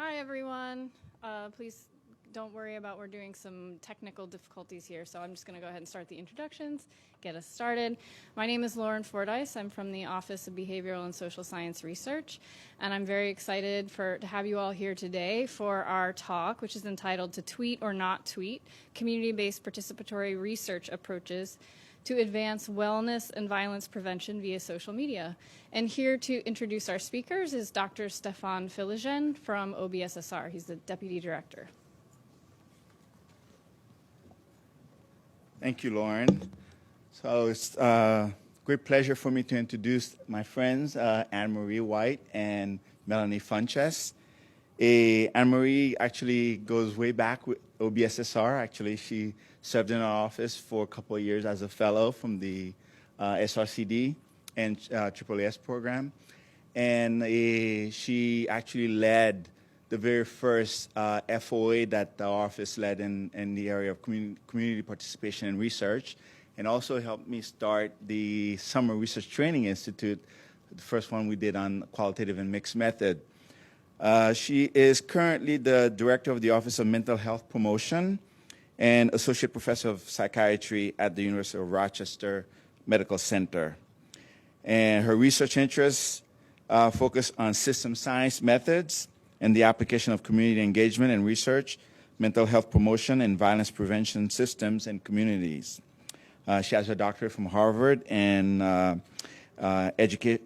Hi, everyone. Please don't worry about we're doing some technical difficulties here, so I'm just going to go ahead and start the introductions, get us started. My name is Lauren Fordyce. I'm from the Office of Behavioral and Social Science Research, and I'm very excited to have you all here today for our talk, which is entitled To Tweet or Not Tweet, Community-Based Participatory Research Approaches to Advance Wellness and Violence Prevention via Social Media. And here to introduce our speakers is Dr. Stefan Filigen from OBSSR. He's the Deputy Director. Thank you, Lauren. So it's a great pleasure for me to introduce my friends, Anne-Marie White and Melanie Funches. Anne-Marie actually goes way back with OBSSR. Actually, she served in our office for a couple of years as a fellow from the SRCD and AAAS program. And she actually led the very first FOA that the office led in the area of community participation and research, and also helped me start the Summer Research Training Institute, the first one we did on qualitative and mixed method. She is currently the director of the Office of Mental Health Promotion and associate professor of psychiatry at the University of Rochester Medical Center. And her research interests focus on system science methods and the application of community engagement and research, mental health promotion, and violence prevention systems and communities. She has her doctorate from Harvard in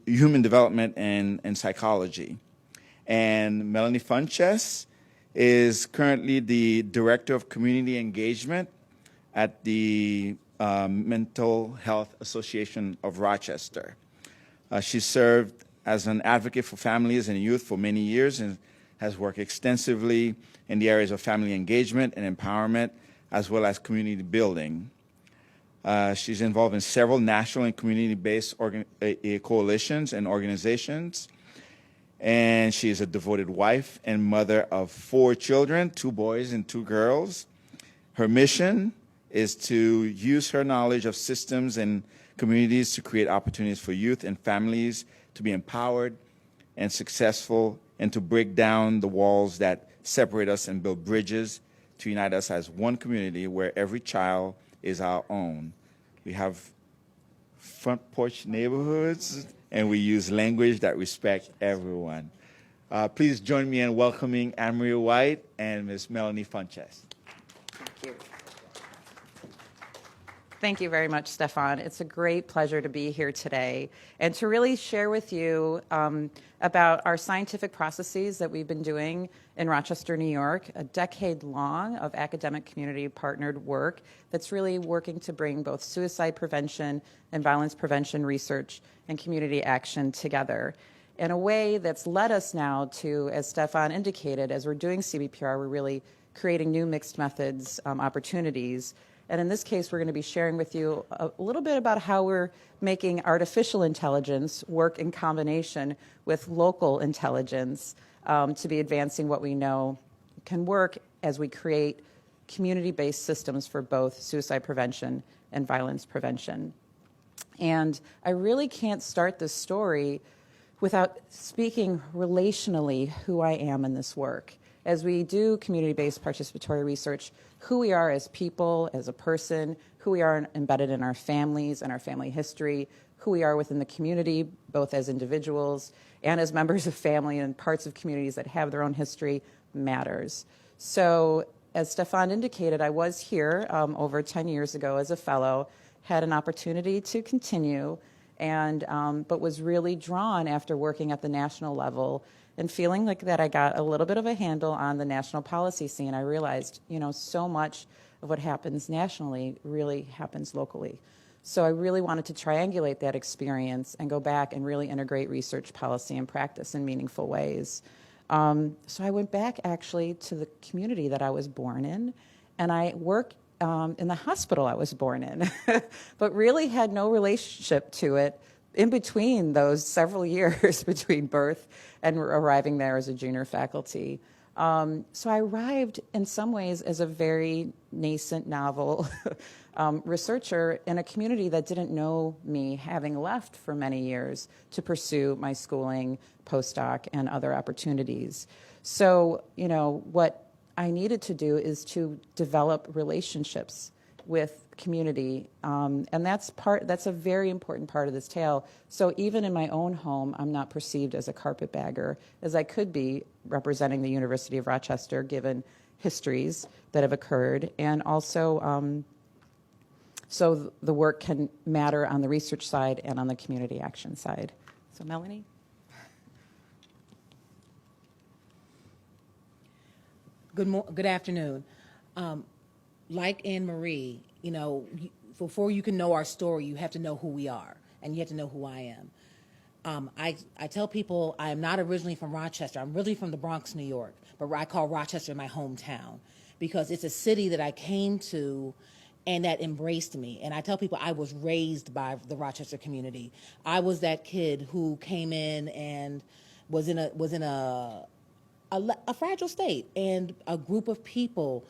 human development and psychology. And Melanie Funches is currently the Director of Community Engagement at the Mental Health Association of Rochester. She served as an advocate for families and youth for many years and has worked extensively in the areas of family engagement and empowerment, as well as community building. She's involved in several national and community-based coalitions and organizations. And she is a devoted wife and mother of 4 children, 2 boys and 2 girls. Her mission is to use her knowledge of systems and communities to create opportunities for youth and families to be empowered and successful, and to break down the walls that separate us and build bridges to unite us as one community where every child is our own. We have front porch neighborhoods, and we use language that respects everyone. Please join me in welcoming Anne-Marie White and Ms. Melanie Funches. Thank you. Thank you very much, Stefan. It's a great pleasure to be here today and to really share with you about our scientific processes that we've been doing in Rochester, New York, a decade long of academic community partnered work that's really working to bring both suicide prevention and violence prevention research and community action together in a way that's led us now to, as Stefan indicated, as we're doing CBPR, we're really creating new mixed methods opportunities. And in this case, we're going to be sharing with you a little bit about how we're making artificial intelligence work in combination with local intelligence to be advancing what we know can work as we create community-based systems for both suicide prevention and violence prevention. And I really can't start this story without speaking relationally who I am in this work. As we do community-based participatory research, who we are as people, as a person, who we are embedded in our families and our family history, who we are within the community, both as individuals and as members of family and parts of communities that have their own history, matters. So, as Stefan indicated, I was here over 10 years ago as a fellow, had an opportunity to continue, and but was really drawn after working at the national level and feeling like that I got a little bit of a handle on the national policy scene. I realized, so much of what happens nationally really happens locally. So I really wanted to triangulate that experience and go back and really integrate research, policy, and practice in meaningful ways. So I went back actually to the community that I was born in, and I worked in the hospital I was born in, but really had no relationship to it in between those several years between birth and arriving there as a junior faculty. So I arrived in some ways as a very nascent, novel researcher in a community that didn't know me, having left for many years to pursue my schooling, postdoc, and other opportunities. So, what I needed to do is to develop relationships with community, and that's a very important part of this tale. So even in my own home, I'm not perceived as a carpetbagger, as I could be representing the University of Rochester, given histories that have occurred, and also so the work can matter on the research side and on the community action side. So Melanie? Good afternoon. Like Anne Marie, before you can know our story, you have to know who we are, and you have to know who I am. I tell people I am not originally from Rochester. I'm really from the Bronx, New York, but I call Rochester my hometown because it's a city that I came to and that embraced me. And I tell people I was raised by the Rochester community. I was that kid who came in and was in a fragile state, and a group of people.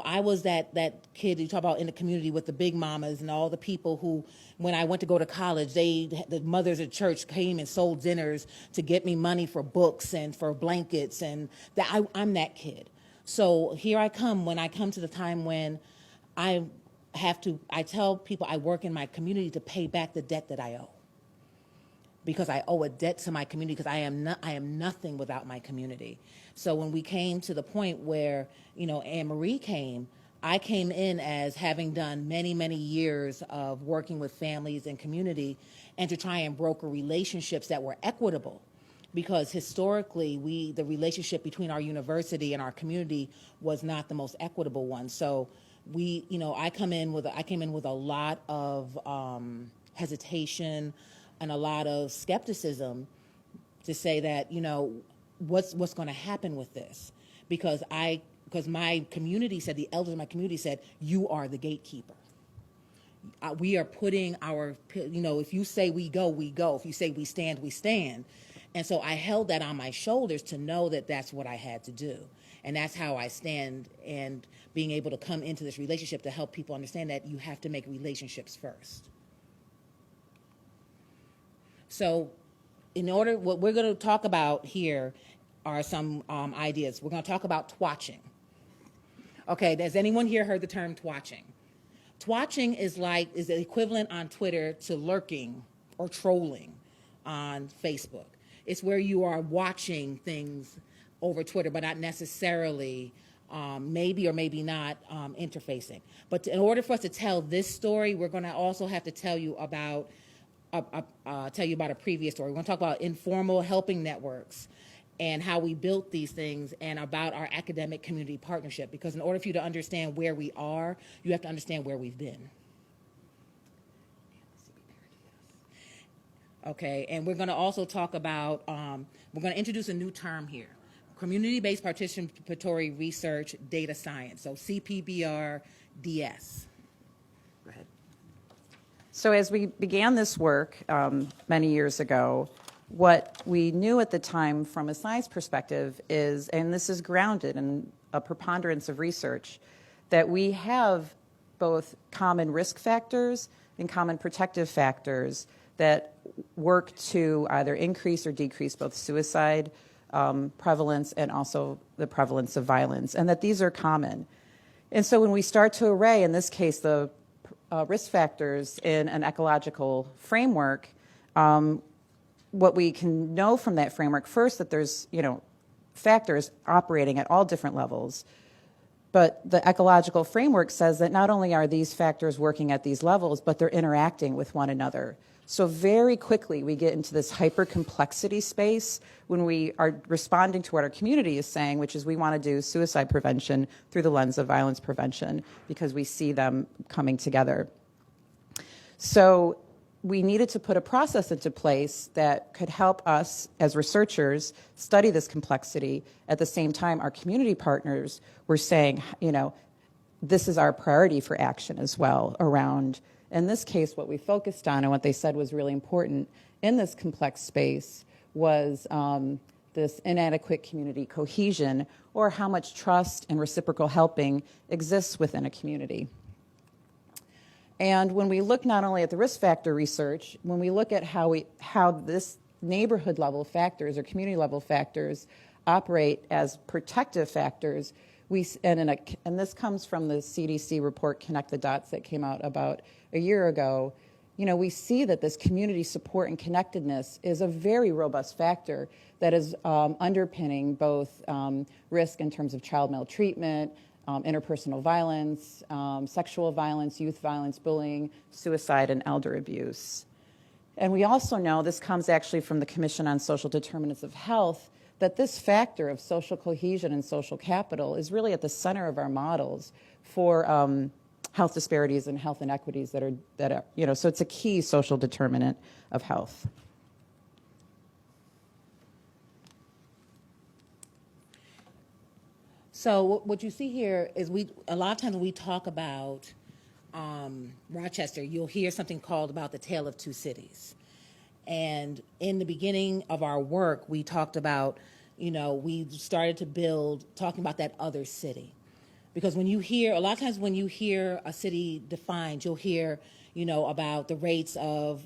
I was that kid you talk about in the community with the big mamas and all the people who, when I went to go to college, the mothers at church came and sold dinners to get me money for books and for blankets, and I'm that kid. So here I come when I come to the time when I tell people I work in my community to pay back the debt that I owe. Because I owe a debt to my community, because I am nothing without my community. So when we came to the point where, Anne Marie came, I came in as having done many, many years of working with families and community, and to try and broker relationships that were equitable. Because historically, the relationship between our university and our community was not the most equitable one. So I came in with a lot of hesitation and a lot of skepticism to say that, what's going to happen with this? Because my community said, the elders of my community said, you are the gatekeeper. We are putting if you say we go, we go. If you say we stand, we stand. And so I held that on my shoulders to know that that's what I had to do. And that's how I stand, and being able to come into this relationship to help people understand that you have to make relationships first. So what we're going to talk about here are some ideas. We're going to talk about twatching. Okay, has anyone here heard the term twatching? Twatching is the equivalent on Twitter to lurking or trolling on Facebook. It's where you are watching things over Twitter, but not necessarily maybe or maybe not interfacing. But in order for us to tell this story, we're going to also have to tell you about a previous story. We're going to talk about informal helping networks and how we built these things, and about our academic community partnership. Because in order for you to understand where we are, you have to understand where we've been. Okay, and we're going to also talk about, we're going to introduce a new term here, community-based participatory research data science, so CPBR-DS. Go ahead. So as we began this work many years ago, what we knew at the time from a science perspective is, and this is grounded in a preponderance of research, that we have both common risk factors and common protective factors that work to either increase or decrease both suicide prevalence and also the prevalence of violence, and that these are common. And so when we start to array, in this case, the risk factors in an ecological framework, what we can know from that framework, first, that there's, factors operating at all different levels. But the ecological framework says that not only are these factors working at these levels, but they're interacting with one another. So very quickly, we get into this hyper-complexity space when we are responding to what our community is saying, which is we want to do suicide prevention through the lens of violence prevention, because we see them coming together. So we needed to put a process into place that could help us as researchers study this complexity. At the same time, our community partners were saying, this is our priority for action as well around, in this case, what we focused on and what they said was really important in this complex space was this inadequate community cohesion, or how much trust and reciprocal helping exists within a community. And when we look not only at the risk factor research, when we look at how this neighborhood level factors or community level factors operate as protective factors, and this comes from the CDC report Connect the Dots that came out about a year ago. We see that this community support and connectedness is a very robust factor that is underpinning both risk in terms of child maltreatment, interpersonal violence, sexual violence, youth violence, bullying, suicide, and elder abuse. And we also know, this comes actually from the Commission on Social Determinants of Health, that this factor of social cohesion and social capital is really at the center of our models for health disparities and health inequities that are, so it's a key social determinant of health. So what you see here is a lot of times when we talk about Rochester, you'll hear something called about the Tale of Two Cities. And in the beginning of our work, we talked about, we started to build, talking about that other city. Because a lot of times when you hear a city defined, you'll hear, about the rates of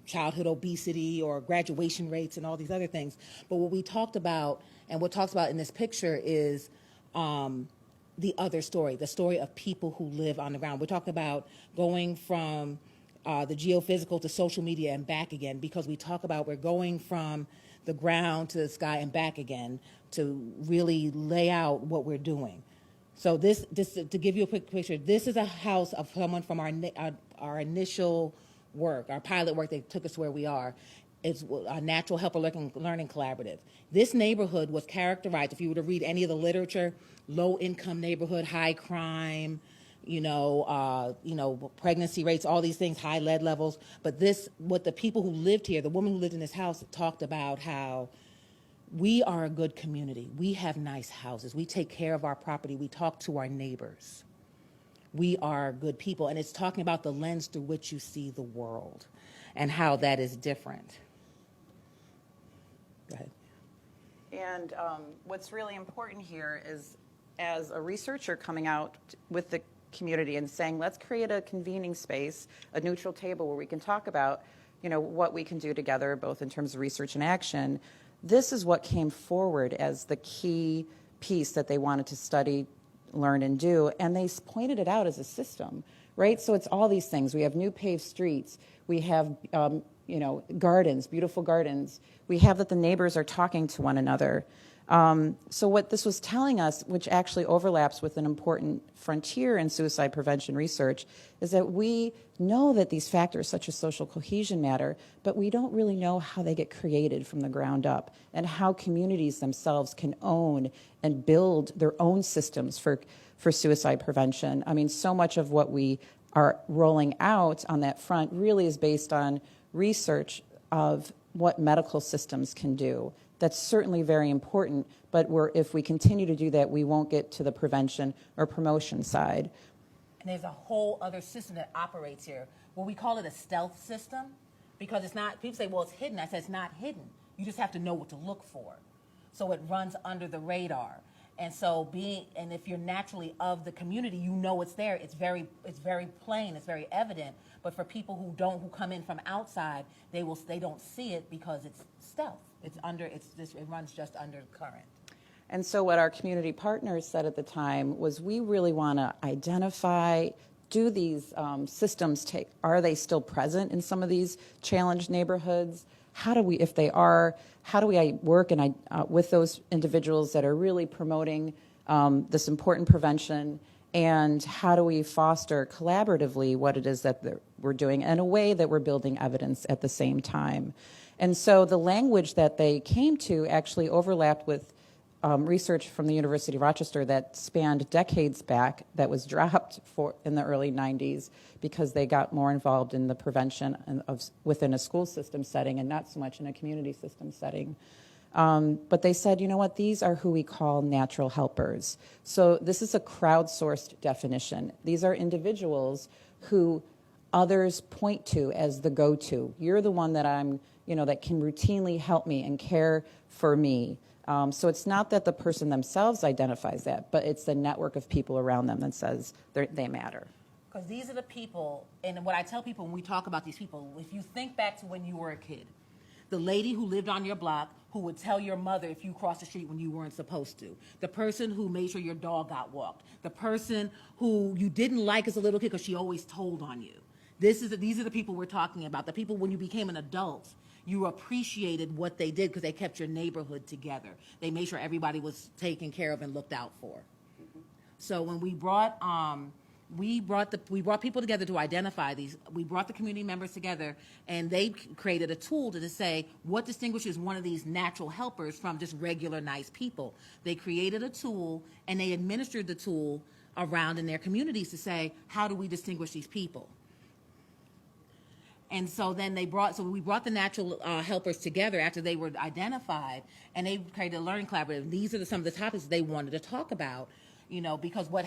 childhood obesity or graduation rates and all these other things. But what we talked about, and what talks about in this picture, is the other story, the story of people who live on the ground. We're talking about going from the geophysical to social media and back again, because we talk about we're going from the ground to the sky and back again to really lay out what we're doing. So this to give you a quick picture, this is a house of someone from our initial work, our pilot work that took us where we are. It's a Natural Helper Learning Collaborative. This neighborhood was characterized, if you were to read any of the literature, low-income neighborhood, high crime, pregnancy rates, all these things, high lead levels. But what the people who lived here, the woman who lived in this house, talked about how we are a good community. We have nice houses. We take care of our property. We talk to our neighbors. We are good people. And it's talking about the lens through which you see the world and how that is different. Go ahead. And what's really important here is, as a researcher coming out with the community and saying, let's create a convening space, a neutral table where we can talk about, what we can do together, both in terms of research and action. This is what came forward as the key piece that they wanted to study, learn, and do, and they pointed it out as a system, right? So it's all these things. We have new paved streets. We have, gardens, beautiful gardens. We have that the neighbors are talking to one another. So what this was telling us, which actually overlaps with an important frontier in suicide prevention research, is that we know that these factors such as social cohesion matter, but we don't really know how they get created from the ground up and how communities themselves can own and build their own systems for suicide prevention. I mean, so much of what we are rolling out on that front really is based on research of what medical systems can do. That's certainly very important, but if we continue to do that, we won't get to the prevention or promotion side. And there's a whole other system that operates here. Well, we call it a stealth system because it's not, people say, well, it's hidden. I said, it's not hidden. You just have to know what to look for. So it runs under the radar. And so and if you're naturally of the community, you know it's there. It's very plain, it's very evident. But for people who come in from outside, they don't see it because it's stealth. It runs just under the current. And so what our community partners said at the time was, we really want to identify, do these systems are they still present in some of these challenged neighborhoods? If they are, how do we work with those individuals that are really promoting this important prevention? And how do we foster collaboratively what it is that we're doing in a way that we're building evidence at the same time? And so the language that they came to actually overlapped with research from the University of Rochester that spanned decades back, that was dropped in the early 90s because they got more involved in the prevention within a school system setting and not so much in a community system setting. But they said, you know what, these are who we call natural helpers. So this is a crowdsourced definition. These are individuals who others point to as the go-to. You're the one that that can routinely help me and care for me. So it's not that the person themselves identifies that, but it's the network of people around them that says they matter. Because these are the people, and what I tell people when we talk about these people, if you think back to when you were a kid, the lady who lived on your block who would tell your mother if you crossed the street when you weren't supposed to, the person who made sure your dog got walked, the person who you didn't like as a little kid because she always told on you. These are the people we're talking about, the people when you became an adult, you appreciated what they did because they kept your neighborhood together. They made sure everybody was taken care of and looked out for. Mm-hmm. So when we brought people together to identify these. We brought the community members together, and they created a tool to say what distinguishes one of these natural helpers from just regular nice people. They created a tool, and they administered the tool around in their communities to say, how do we distinguish these people? And so then we brought the natural helpers together after they were identified, and they created a learning collaborative. These are some of the topics they wanted to talk about. Because what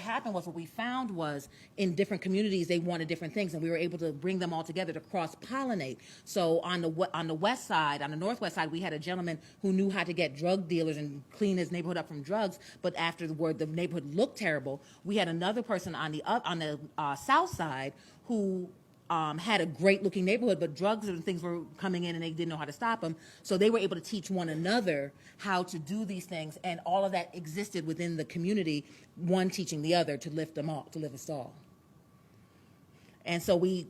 we found was in different communities, they wanted different things, and we were able to bring them all together to cross-pollinate. So on the west side, on the northwest side, we had a gentleman who knew how to get drug dealers and clean his neighborhood up from drugs, but afterward, the neighborhood looked terrible. We had another person on the south side who had a great-looking neighborhood, but drugs and things were coming in, and they didn't know how to stop them. So they were able to teach one another how to do these things, and all of that existed within the community, one teaching the other to lift us all. And so we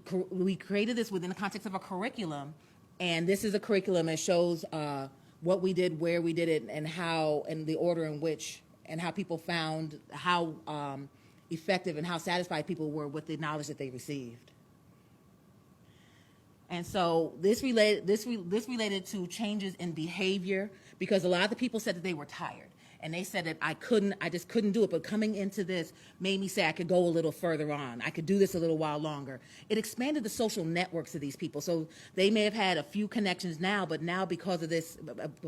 created this within the context of a curriculum, and this is a curriculum that shows what we did, where we did it, and how, and the order in which, and how people found how effective and how satisfied people were with the knowledge that they received. And so this related to changes in behavior, because a lot of the people said that they were tired. And they said that I just couldn't do it. But coming into this made me say I could go a little further on. I could do this a little while longer. It expanded the social networks of these people. So they may have had a few connections now, but now because of this,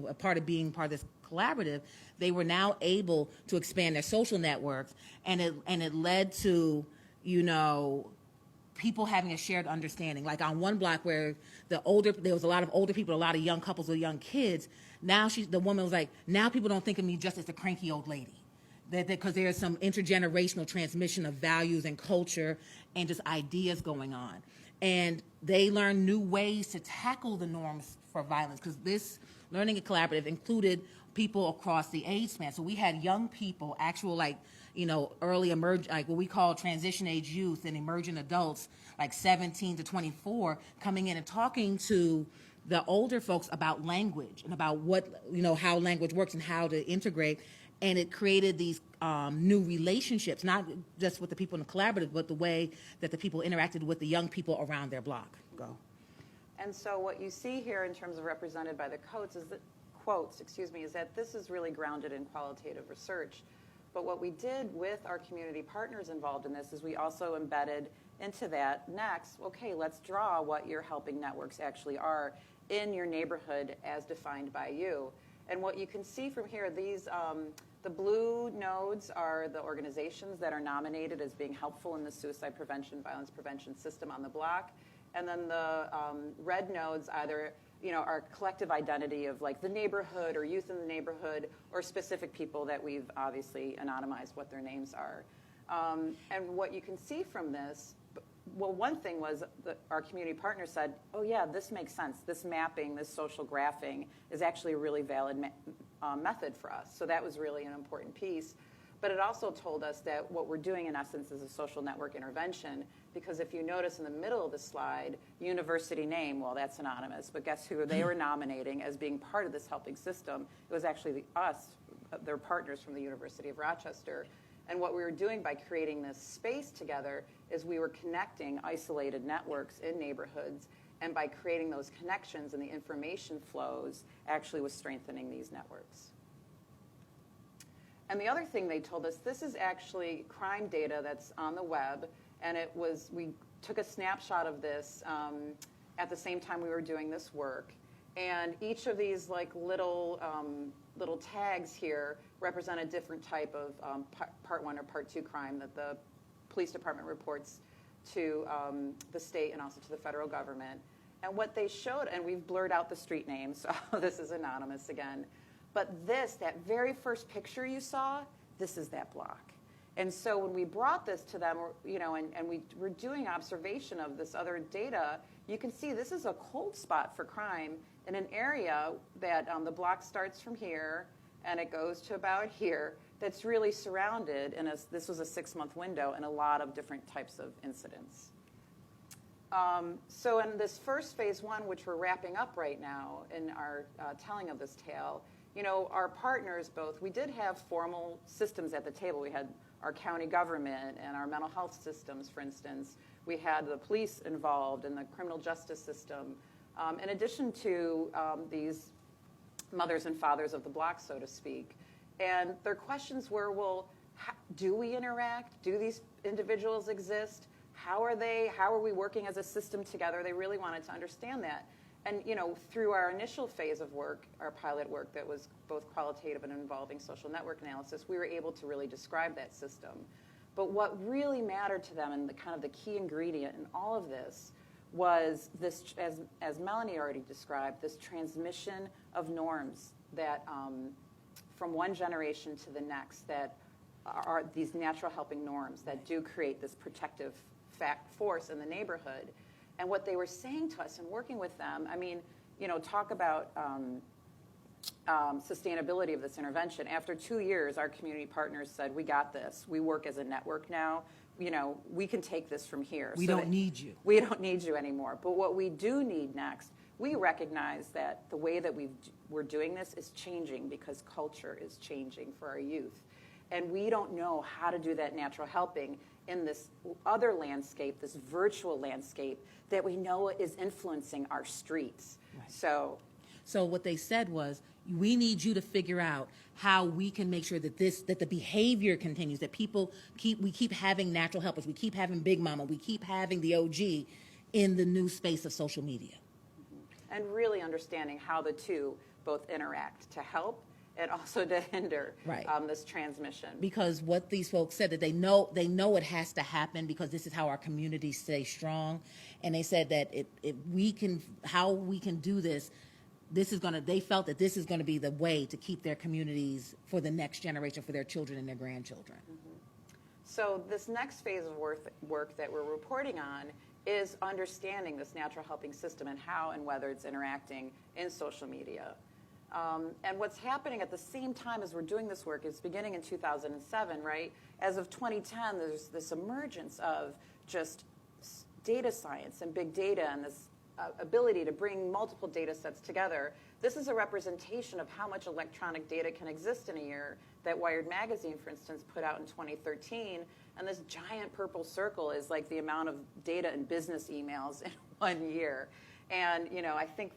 a part of being part of this collaborative, they were now able to expand their social networks. And it led to, people having a shared understanding. Like on one block where there was a lot of older people, a lot of young couples with young kids. Now the woman was like, now people don't think of me just as a cranky old lady. Because there's some intergenerational transmission of values and culture and just ideas going on. And they learn new ways to tackle the norms for violence, because this learning collaborative included people across the age span. So we had young people, actual early like what we call transition age youth and emerging adults, like 17 to 24, coming in and talking to the older folks about language and about how language works and how to integrate. And it created these new relationships, not just with the people in the collaborative, but the way that the people interacted with the young people around their block. Go. And so what you see here in terms of represented by the quotes is that this is really grounded in qualitative research. But what we did with our community partners involved in this is we also embedded into that next, okay, let's draw what your helping networks actually are in your neighborhood as defined by you. And what you can see from here, these the blue nodes are the organizations that are nominated as being helpful in the suicide prevention, violence prevention system on the block. And then the red nodes either our collective identity of like the neighborhood or youth in the neighborhood or specific people that we've obviously anonymized what their names are. And what you can see from this, well, one thing was that our community partner said, oh yeah, this makes sense. This mapping, this social graphing is actually a really valid method for us. So that was really an important piece. But it also told us that what we're doing in essence is a social network intervention, because if you notice in the middle of the slide, university name, well, that's anonymous, but guess who they were nominating as being part of this helping system? It was actually us, their partners from the University of Rochester. And what we were doing by creating this space together is we were connecting isolated networks in neighborhoods, and by creating those connections and the information flows actually was strengthening these networks. And the other thing they told us, this is actually crime data that's on the web, and we took a snapshot of this at the same time we were doing this work. And each of these little tags here represent a different type of part 1 or part 2 crime that the police department reports to the state and also to the federal government. And what they showed, and we've blurred out the street names, so this is anonymous again, but that very first picture you saw, this is that block. And so when we brought this to them, and we were doing observation of this other data, you can see this is a cold spot for crime in an area that the block starts from here and it goes to about here, that's really surrounded, and this was a 6-month window, and a lot of different types of incidents. So in this first phase 1, which we're wrapping up right now in our telling of this tale, our partners both, we did have formal systems at the table. We had our county government and our mental health systems, for instance. We had the police involved and the criminal justice system, in addition to these mothers and fathers of the block, so to speak. And their questions were, well, do we interact? Do these individuals exist? How are we working as a system together? They really wanted to understand that. And through our initial phase of work, our pilot work that was both qualitative and involving social network analysis, we were able to really describe that system. But what really mattered to them, and the key ingredient in all of this, was this, as Melanie already described, this transmission of norms that from one generation to the next, that are these natural helping norms that do create this protective force in the neighborhood. And what they were saying to us and working with them, talk about sustainability of this intervention. After 2 years, our community partners said, we got this. We work as a network now. We can take this from here. We don't need you. We don't need you anymore. But what we do need next, we recognize that the way that we're doing this is changing because culture is changing for our youth. And we don't know how to do that natural helping in this other landscape, this virtual landscape that we know is influencing our streets. Right. So what they said was, we need you to figure out how we can make sure that the behavior continues, that we keep having natural helpers, we keep having Big Mama, we keep having the OG in the new space of social media. And really understanding how the two both interact to help and also to hinder this transmission. Because what these folks said, that they know it has to happen because this is how our communities stay strong. And they said that how we can do this, they felt that this is going to be the way to keep their communities for the next generation, for their children and their grandchildren. Mm-hmm. So this next phase of work that we're reporting on is understanding this natural helping system and how and whether it's interacting in social media. And what's happening at the same time as we're doing this work is beginning in 2007, right? As of 2010, there's this emergence of just data science and big data and this ability to bring multiple data sets together. This is a representation of how much electronic data can exist in a year that Wired Magazine, for instance, put out in 2013. And this giant purple circle is like the amount of data and business emails in 1 year. And, I think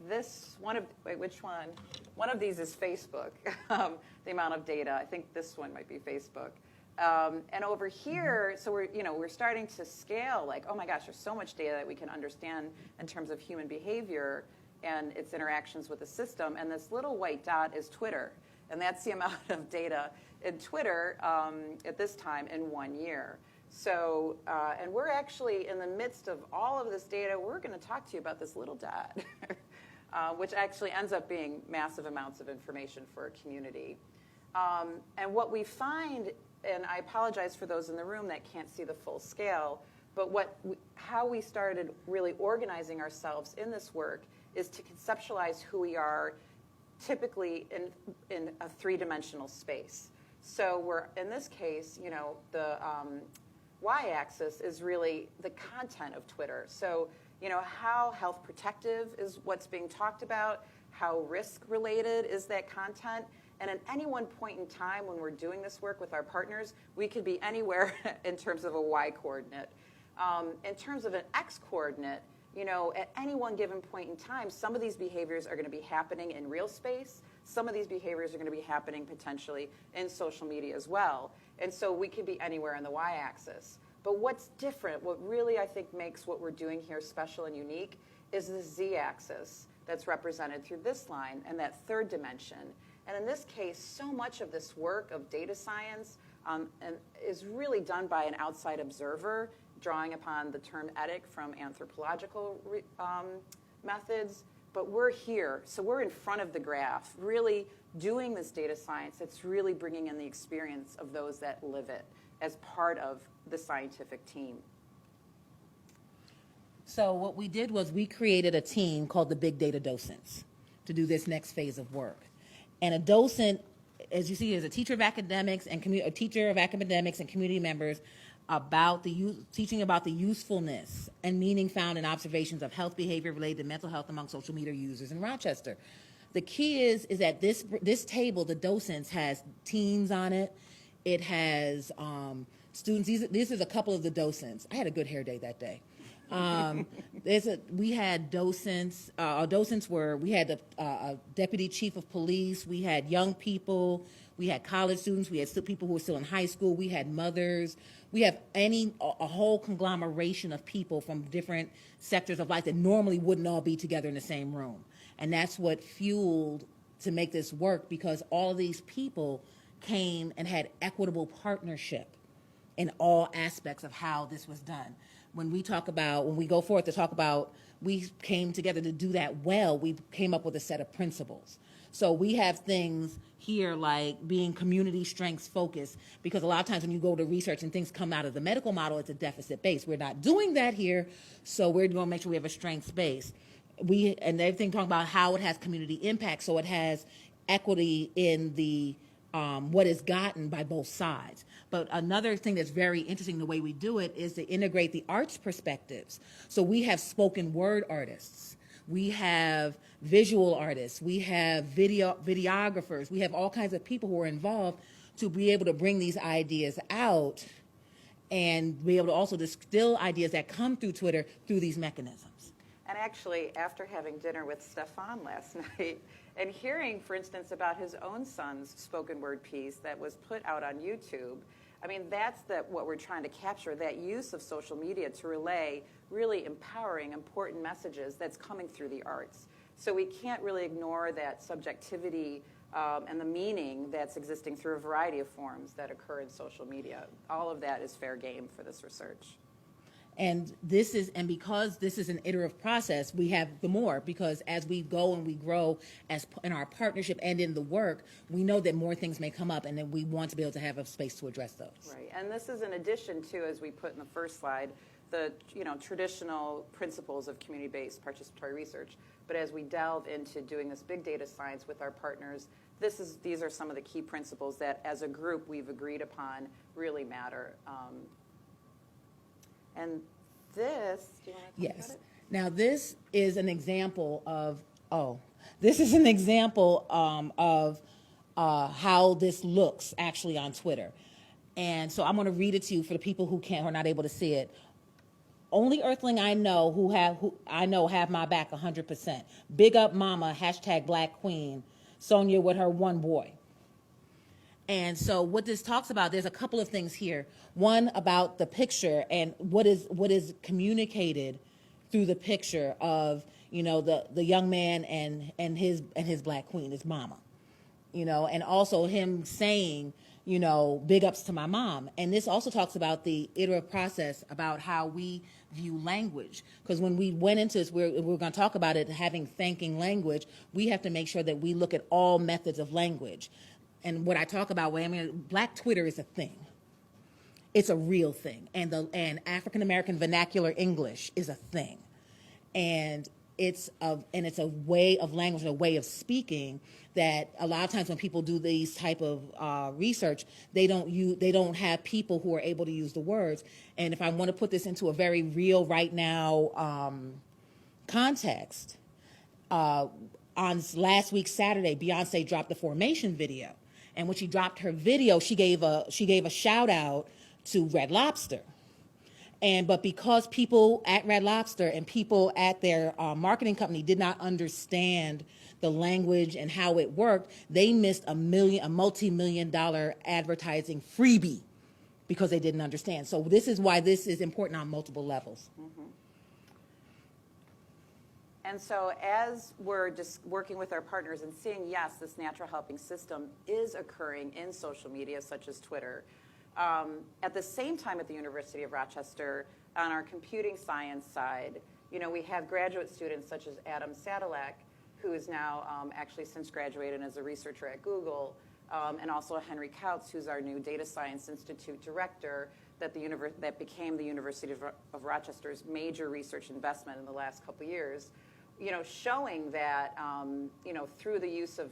one of these is Facebook, the amount of data. I think this one might be Facebook. And over here, so we're starting to scale, like, oh my gosh, there's so much data that we can understand in terms of human behavior and its interactions with the system. And this little white dot is Twitter. And that's the amount of data in Twitter at this time in 1 year. So, and we're actually in the midst of all of this data, we're going to talk to you about this little dot, which actually ends up being massive amounts of information for a community. And what we find, and I apologize for those in the room that can't see the full scale, but how we started really organizing ourselves in this work is to conceptualize who we are typically in a three-dimensional space. So we're, in this case, the y-axis is really the content of Twitter. So, how health protective is what's being talked about, how risk-related is that content, and at any one point in time when we're doing this work with our partners, we could be anywhere in terms of a y-coordinate. In terms of an x-coordinate, at any one given point in time, some of these behaviors are going to be happening in real space. Some of these behaviors are going to be happening potentially in social media as well. And so we can be anywhere in the y-axis. But what's different, what really I think makes what we're doing here special and unique is the z-axis that's represented through this line and that third dimension. And in this case, so much of this work of data science is really done by an outside observer drawing upon the term etic from anthropological methods, but we're here, so we're in front of the graph, really doing this data science that's really bringing in the experience of those that live it as part of the scientific team. So what we did was we created a team called the Big Data Docents to do this next phase of work. And a docent, as you see, is a teacher of academics and community members about teaching about the usefulness and meaning found in observations of health behavior related to mental health among social media users in Rochester. The key is that this table, the docents, has teens on it. It has students. This is a couple of the docents. I had a good hair day that day. We had docents. Our docents we had a deputy chief of police. We had young people. We had college students. We had people who were still in high school. We had mothers. We have a whole conglomeration of people from different sectors of life that normally wouldn't all be together in the same room. And that's what fueled to make this work, because all of these people came and had equitable partnership in all aspects of how this was done. When we go forth to talk about, we came together to do that well, we came up with a set of principles. So we have things here like being community strengths focused, because a lot of times when you go to research and things come out of the medical model, it's a deficit base. We're not doing that here, so we're going to make sure we have a strengths base. And everything talking about how it has community impact, so it has equity in the what is gotten by both sides. But another thing that's very interesting, the way we do it, is to integrate the arts perspectives. So we have spoken word artists, we have visual artists, we have videographers, we have all kinds of people who are involved to be able to bring these ideas out and be able to also distill ideas that come through Twitter through these mechanisms. And actually, after having dinner with Stefan last night and hearing, for instance, about his own son's spoken word piece that was put out on YouTube, I mean, that's what we're trying to capture, that use of social media to relay really empowering, important messages that's coming through the arts. So we can't really ignore that subjectivity and the meaning that's existing through a variety of forms that occur in social media. All of that is fair game for this research. And because this is an iterative process, we have the more, because as we go and we grow in our partnership and in the work, we know that more things may come up, and then we want to be able to have a space to address those. Right, and this is in addition to, as we put in the first slide, the traditional principles of community-based participatory research. But as we delve into doing this big data science with our partners, these are some of the key principles that, as a group, we've agreed upon really matter. And this, do you want to talk about it? Now, this is an example of how this looks actually on Twitter. And so I'm going to read it to you for the people who are not able to see it. Only Earthling I know have my back 100%. Big up mama, #BlackQueen. Sonia with her one boy. And so what this talks about, there's a couple of things here. One, about the picture and what is communicated through the picture of, the young man and his black queen, his mama. And also him saying, big ups to my mom. And this also talks about the iterative process about how we view language. Because when we went into this, we're going to talk about it, having thanking language, we have to make sure that we look at all methods of language. And what I talk about, Black Twitter is a thing. It's a real thing. And African American vernacular English is a thing. And it's a way of language, a way of speaking that a lot of times when people do these type of research, they don't have people who are able to use the words. And if I want to put this into a very real right now context, on last week Saturday, Beyonce dropped the Formation video. And when she dropped her video, she gave a shout out to Red Lobster. But because people at Red Lobster and people at their marketing company did not understand the language and how it worked, they missed a multi-million-dollar advertising freebie because they didn't understand. So this is why this is important on multiple levels. Mm-hmm. And so as we're just working with our partners and seeing, yes, this natural helping system is occurring in social media such as Twitter, at the same time at the University of Rochester, on our computing science side, we have graduate students such as Adam Sadalak, who is now actually since graduated as a researcher at Google, and also Henry Kautz, who's our new Data Science Institute director that became the University of Rochester's major research investment in the last couple of years, showing that, through the use of,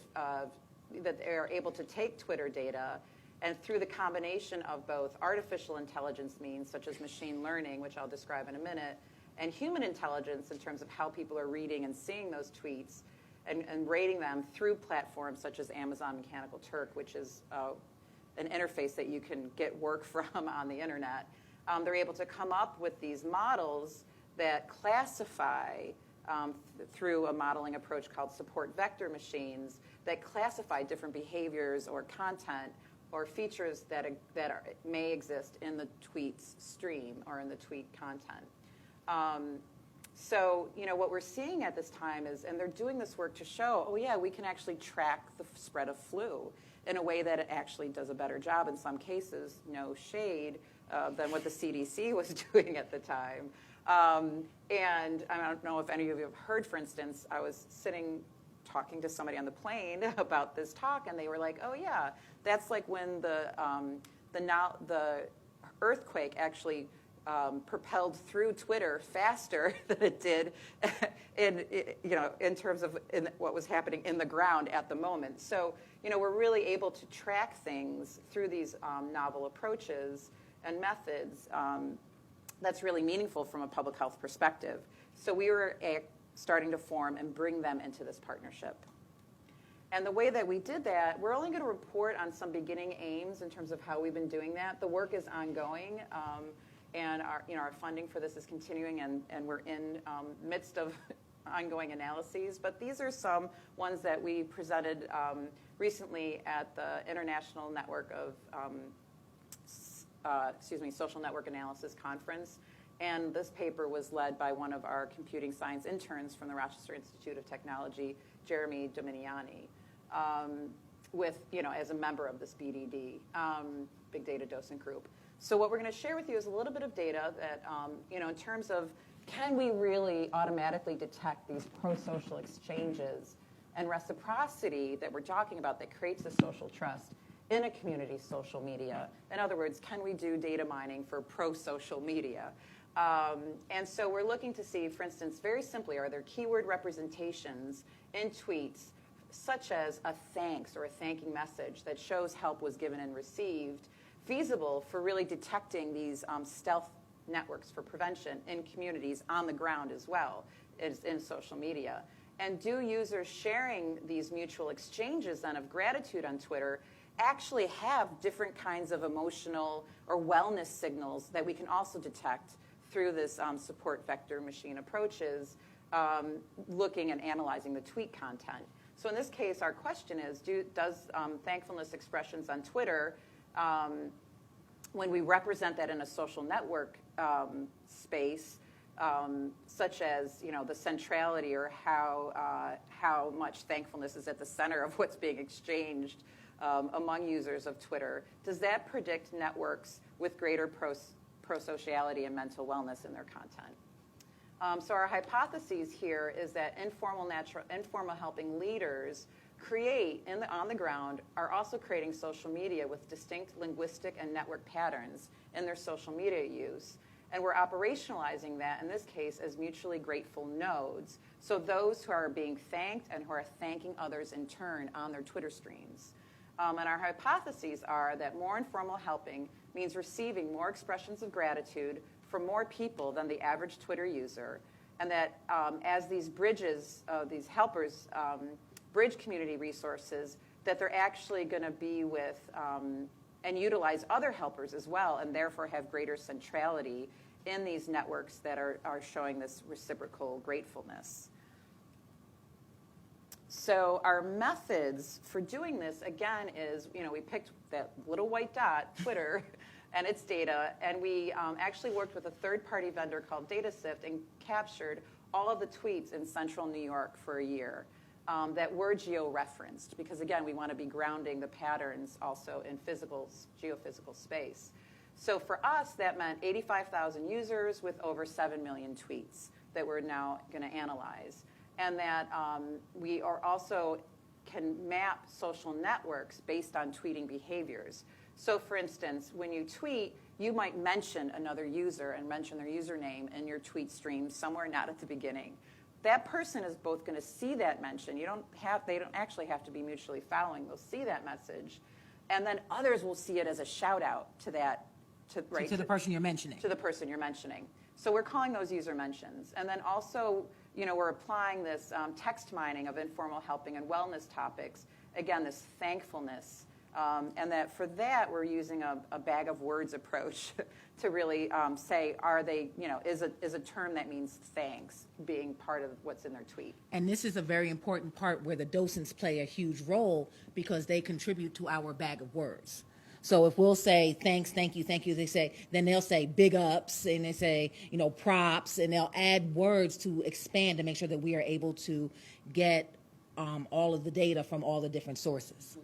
that they're able to take Twitter data and through the combination of both artificial intelligence means, such as machine learning, which I'll describe in a minute, and human intelligence in terms of how people are reading and seeing those tweets and rating them through platforms such as Amazon Mechanical Turk, which is an interface that you can get work from on the internet. They're able to come up with these models that classify through a modeling approach called support vector machines that classify different behaviors or content or features that may exist in the tweet's stream or in the tweet content. So, what we're seeing at this time is, and they're doing this work to show, oh yeah, we can actually track the spread of flu in a way that it actually does a better job in some cases, no shade, than what the CDC was doing at the time. And I don't know if any of you have heard, for instance, I was talking to somebody on the plane about this talk, and they were like, oh yeah, that's like when the earthquake actually propelled through Twitter faster than it did in terms of what was happening in the ground at the moment. So, we're really able to track things through these novel approaches and methods that's really meaningful from a public health perspective. So we were starting to form and bring them into this partnership. And the way that we did that, we're only going to report on some beginning aims in terms of how we've been doing that. The work is ongoing. And our funding for this is continuing, and we're in midst of ongoing analyses. But these are some ones that we presented recently at the International Network of, Social Network Analysis Conference. And this paper was led by one of our computing science interns from the Rochester Institute of Technology, Jeremy Dominiani, as a member of this BDD, Big Data Docent Group. So what we're going to share with you is a little bit of data that, in terms of can we really automatically detect these pro-social exchanges and reciprocity that we're talking about that creates the social trust in a community's social media. In other words, can we do data mining for pro-social media? And so we're looking to see, for instance, very simply, are there keyword representations in tweets such as a thanks or a thanking message that shows help was given and received, feasible for really detecting these stealth networks for prevention in communities on the ground as well as in social media? And do users sharing these mutual exchanges then of gratitude on Twitter actually have different kinds of emotional or wellness signals that we can also detect through this support vector machine approaches, looking and analyzing the tweet content? So in this case, our question is, does thankfulness expressions on Twitter, when we represent that in a social network space, such as the centrality or how much thankfulness is at the center of what's being exchanged among users of Twitter, does that predict networks with greater pro-sociality and mental wellness in their content? So our hypotheses here is that informal helping leaders create on the ground are also creating social media with distinct linguistic and network patterns in their social media use. And we're operationalizing that, in this case, as mutually grateful nodes. So those who are being thanked and who are thanking others in turn on their Twitter streams. And our hypotheses are that more informal helping means receiving more expressions of gratitude from more people than the average Twitter user. And that as these bridges, these helpers, bridge community resources, that they're actually going to be with and utilize other helpers as well, and therefore have greater centrality in these networks that are showing this reciprocal gratefulness. So our methods for doing this, again, is, we picked that little white dot, Twitter, and its data, and we actually worked with a third-party vendor called DataSift and captured all of the tweets in central New York for a year that were geo-referenced, because again, we want to be grounding the patterns also in geophysical space. So for us, that meant 85,000 users with over 7 million tweets that we're now going to analyze. And that we are also can map social networks based on tweeting behaviors. So for instance, when you tweet, you might mention another user and mention their username in your tweet stream somewhere not at the beginning. That person is both going to see that mention. They don't actually have to be mutually following. They'll see that message. And then others will see it as a shout out to that, To the person you're mentioning. to the person you're mentioning. So we're calling those user mentions. And then also, we're applying this text mining of informal helping and wellness topics. Again, this thankfulness. And that for that, we're using a bag of words approach to really say, are they, is a term that means thanks being part of what's in their tweet. And this is a very important part where the docents play a huge role because they contribute to our bag of words. So if we'll say thanks, thank you, then they'll say big ups and they say, props, and they'll add words to expand to make sure that we are able to get all of the data from all the different sources.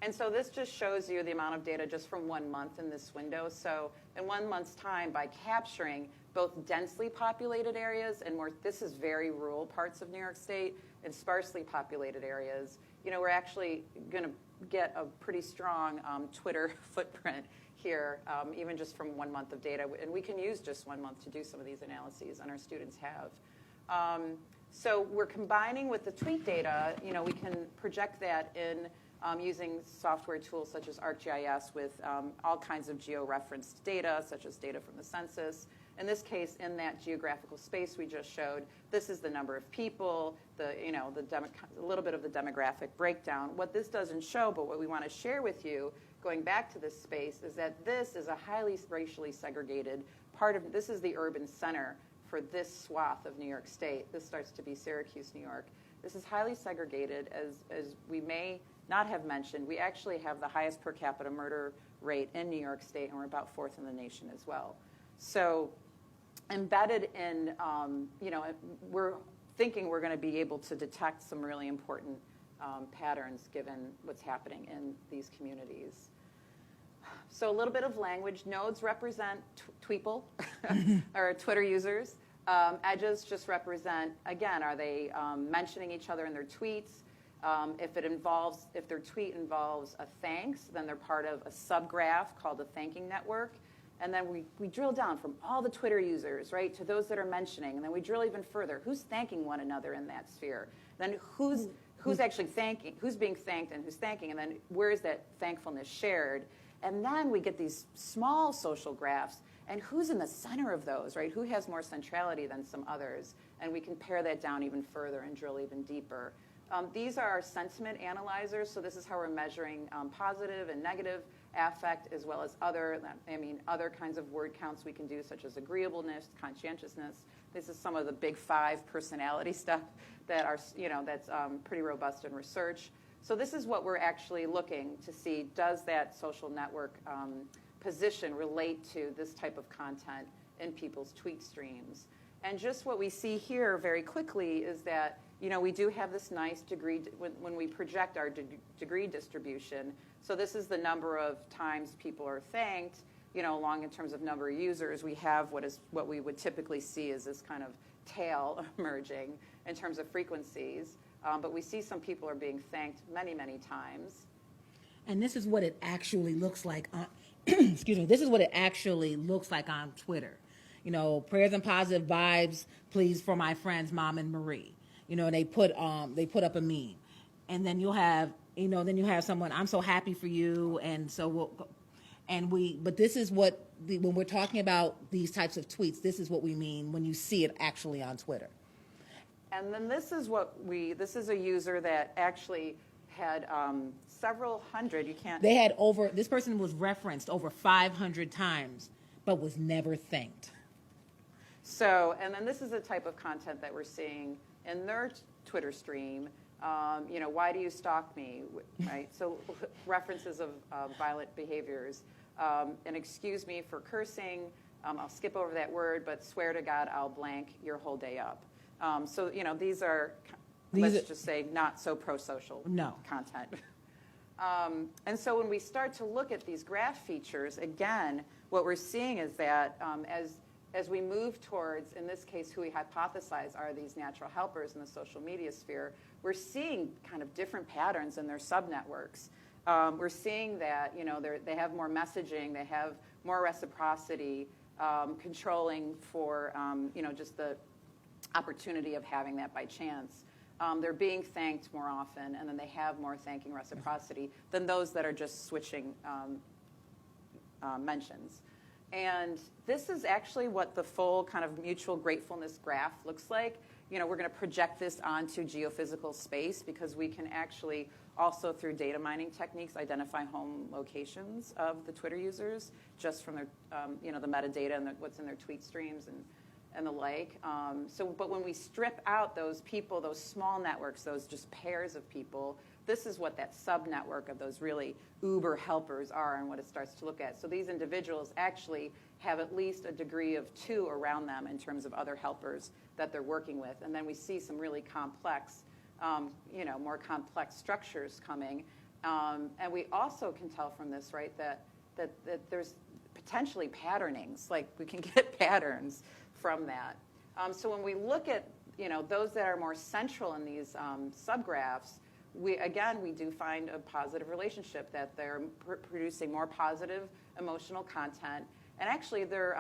And so this just shows you the amount of data just from 1 month in this window. So in 1 month's time, by capturing both densely populated areas and this is very rural parts of New York State, and sparsely populated areas, we're actually going to get a pretty strong Twitter footprint here, even just from 1 month of data. And we can use just 1 month to do some of these analyses, and our students have. So we're combining with the tweet data. We can project that in using software tools such as ArcGIS with all kinds of geo-referenced data, such as data from the census. In this case, in that geographical space we just showed, this is the number of people, a little bit of the demographic breakdown. What this doesn't show, but what we want to share with you, going back to this space, is that this is a highly racially segregated part of, this is the urban center for this swath of New York State. This starts to be Syracuse, New York. This is highly segregated, as we may not have mentioned. We actually have the highest per capita murder rate in New York State, and we're about 4th in the nation as well. So embedded in, we're thinking we're going to be able to detect some really important patterns given what's happening in these communities. So a little bit of language. Nodes represent tweeple, or Twitter users. Edges just represent, again, are they mentioning each other in their tweets? If their tweet involves a thanks, then they're part of a subgraph called a thanking network. And then we drill down from all the Twitter users, right, to those that are mentioning. And then we drill even further. Who's thanking one another in that sphere? Then who's actually thanking, who's being thanked and who's thanking? And then where is that thankfulness shared? And then we get these small social graphs. And who's in the center of those, right? Who has more centrality than some others? And we can pare that down even further and drill even deeper. These are our sentiment analyzers. So this is how we're measuring positive and negative affect, as well as other kinds of word counts we can do, such as agreeableness, conscientiousness. This is some of the big 5 personality stuff that are, that's pretty robust in research. So this is what we're actually looking to see. Does that social network position relate to this type of content in people's tweet streams? And just what we see here very quickly is that, we do have this nice degree, when we project our degree distribution. So this is the number of times people are thanked, along in terms of number of users. We have what we would typically see as this kind of tail emerging in terms of frequencies. But we see some people are being thanked many, many times. And this is what it actually looks like on, excuse me, this is what it actually looks like on Twitter. Prayers and positive vibes, please, for my friends, Mom and Marie. They put up a meme. And then you'll have, someone, I'm so happy for you. And so but this is what, when we're talking about these types of tweets, this is what we mean when you see it actually on Twitter. And then this is a user that actually had several hundred, this person was referenced over 500 times, but was never thanked. So, and then this is the type of content that we're seeing in their Twitter stream. Why do you stalk me, right? So references of violent behaviors. And excuse me for cursing. I'll skip over that word, but swear to God I'll blank your whole day up. So, these are, let's just say, not so pro-social content. And so when we start to look at these graph features, again, what we're seeing is that as we move towards, in this case, who we hypothesize are these natural helpers in the social media sphere, we're seeing kind of different patterns in their subnetworks. We're seeing that they have more messaging, they have more reciprocity, controlling for just the opportunity of having that by chance. They're being thanked more often, and then they have more thanking reciprocity than those that are just switching mentions. And this is actually what the full kind of mutual gratefulness graph looks like. We're going to project this onto geophysical space because we can actually also, through data mining techniques, identify home locations of the Twitter users just from their, the metadata and what's in their tweet streams and the like. But when we strip out those people, those small networks, those just pairs of people, this is what that subnetwork of those really uber helpers are and what it starts to look at. So these individuals actually have at least a degree of 2 around them in terms of other helpers that they're working with. And then we see some really complex, more complex structures coming. And we also can tell from this, right, that there's potentially patternings, like we can get patterns from that. So when we look at, those that are more central in these subgraphs, we do find a positive relationship, that they're producing more positive emotional content. And actually, they're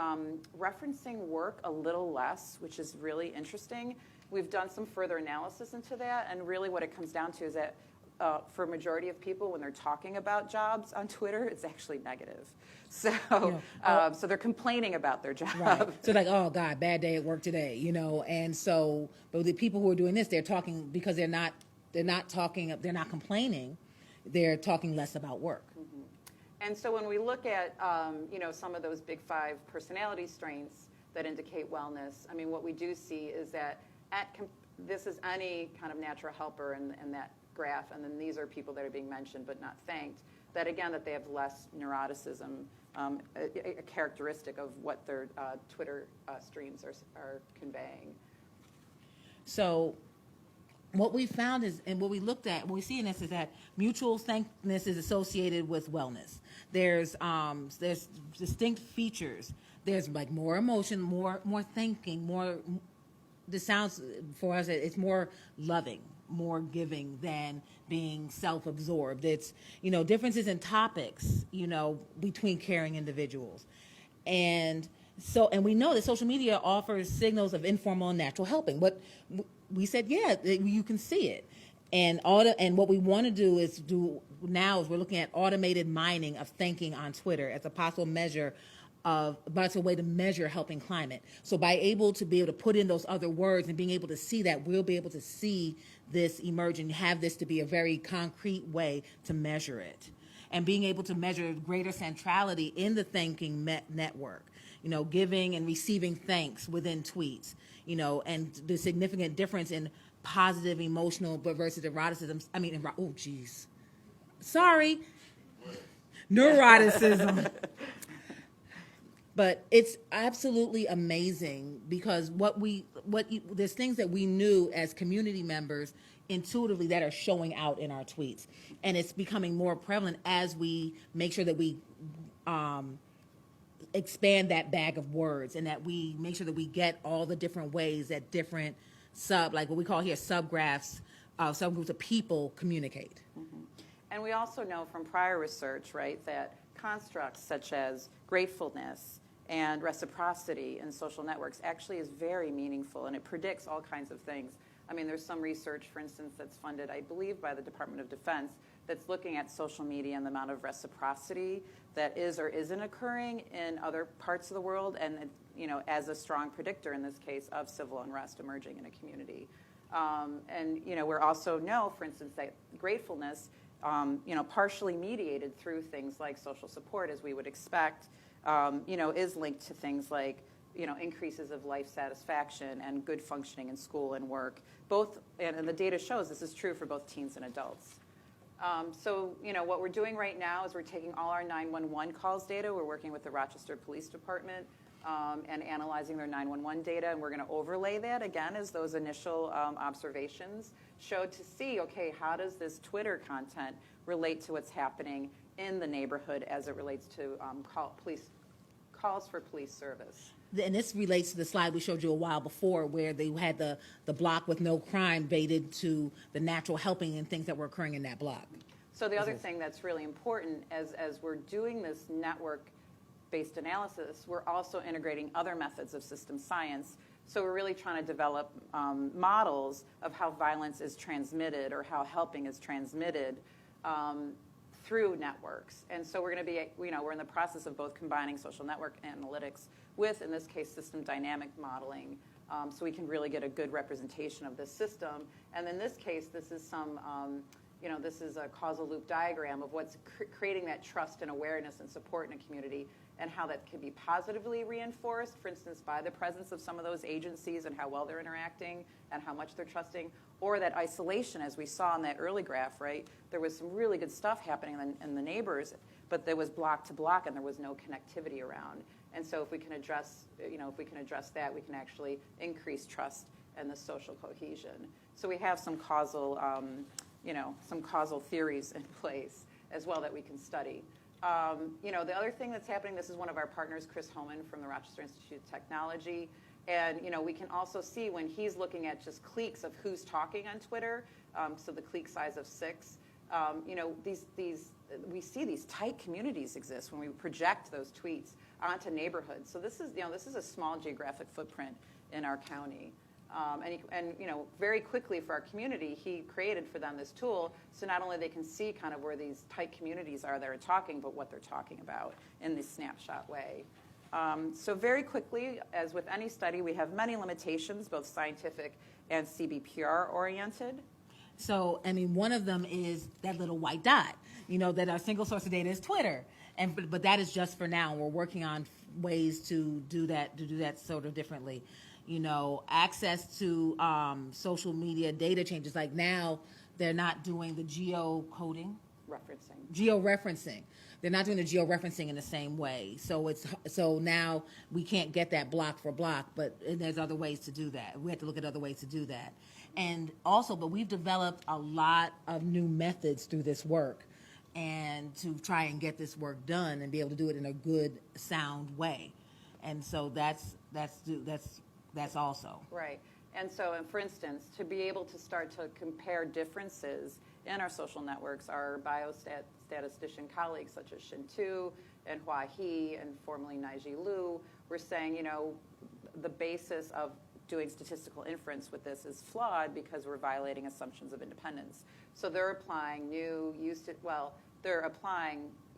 referencing work a little less, which is really interesting. We've done some further analysis into that, and really what it comes down to is that for a majority of people, when they're talking about jobs on Twitter, it's actually negative. So, so they're complaining about their job. Right. So like, oh God, bad day at work today, And so, but the people who are doing this, they're talking because they're not complaining. They're talking less about work. Mm-hmm. And so when we look at, some of those big 5 personality strengths that indicate wellness, I mean, what we do see is that this is any kind of natural helper in that graph, and then these are people that are being mentioned but not thanked, that again, that they have less neuroticism, a characteristic of what their Twitter streams are conveying. So what we found is, and what we looked at, what we see in this is that mutual thankness is associated with wellness. There's distinct features. There's like more emotion, more thinking, more. This sounds for us, it's more loving, more giving than being self-absorbed. It's differences in topics, between caring individuals, and we know that social media offers signals of informal and natural helping. But we said, yeah, you can see it. And what we want to do is we're looking at automated mining of thinking on Twitter as a possible measure but it's a way to measure helping climate. So by be able to put in those other words and being able to see that, we'll be able to see this emerge and have this to be a very concrete way to measure it. And being able to measure greater centrality in the thinking network, giving and receiving thanks within tweets, and the significant difference in positive emotional versus eroticism. Neuroticism. But it's absolutely amazing because there's things that we knew as community members intuitively that are showing out in our tweets, and it's becoming more prevalent as we make sure that we expand that bag of words, and that we make sure that we get all the different ways that different like what we call here subgraphs, subgroups of people communicate. Mm-hmm. And we also know from prior research, right, that constructs such as gratefulness and reciprocity in social networks actually is very meaningful, and it predicts all kinds of things. I mean, there's some research, for instance, that's funded, I believe, by the Department of Defense that's looking at social media and the amount of reciprocity that is or isn't occurring in other parts of the world, and as a strong predictor in this case of civil unrest emerging in a community. And we also know, for instance, that gratefulness, partially mediated through things like social support, as we would expect, is linked to things like, increases of life satisfaction and good functioning in school and work. Both, and the data shows this is true for both teens and adults. So, what we're doing right now is we're taking all our 911 calls data. We're working with the Rochester Police Department and analyzing their 911 data, and we're going to overlay that again as those initial observations showed to see, okay, how does this Twitter content relate to what's happening in the neighborhood as it relates to police calls for police service. And this relates to the slide we showed you a while before where they had the block with no crime baited to the natural helping and things that were occurring in that block. So the other thing that's really important as we're doing this network-based analysis, we're also integrating other methods of system science. So we're really trying to develop models of how violence is transmitted or how helping is transmitted through networks. And so we're going to be, we're in the process of both combining social network analytics with, in this case, system dynamic modeling, so we can really get a good representation of this system. And in this case, this is some, this is a causal loop diagram of what's creating that trust and awareness and support in a community, and how that can be positively reinforced, for instance, by the presence of some of those agencies and how well they're interacting and how much they're trusting, or that isolation, as we saw in that early graph, right? There was some really good stuff happening in the neighbors, but there was block to block and there was no connectivity around. And so if we can address, that, we can actually increase trust and the social cohesion. So we have some causal, some causal theories in place as well that we can study. The other thing that's happening, this is one of our partners, Chris Homan from the Rochester Institute of Technology. And, we can also see when he's looking at just cliques of who's talking on Twitter, so the clique size of 6, we see these tight communities exist when we project those tweets onto neighborhoods. So this is a small geographic footprint in our county. Very quickly for our community, he created for them this tool so not only they can see kind of where these tight communities are that are talking, but what they're talking about in this snapshot way. So very quickly, as with any study, we have many limitations, both scientific and CBPR oriented. So, one of them is that little white dot, that our single source of data is Twitter. But that is just for now. We're working on ways to do that sort of differently. Access to social media data changes. Like now, they're not doing the georeferencing. They're not doing the georeferencing in the same way. So now we can't get that block for block, but there's other ways to do that. We have to look at other ways to do that. And also, but we've developed a lot of new methods through this work, and to try and get this work done and be able to do it in a good, sound way. And so that's also. Right. And so, for instance, to be able to start to compare differences in our social networks, our biostatistician colleagues such as Shin-Tu and Hua He and formerly Naiji Liu were saying, the basis of doing statistical inference with this is flawed because we're violating assumptions of independence. So they're applying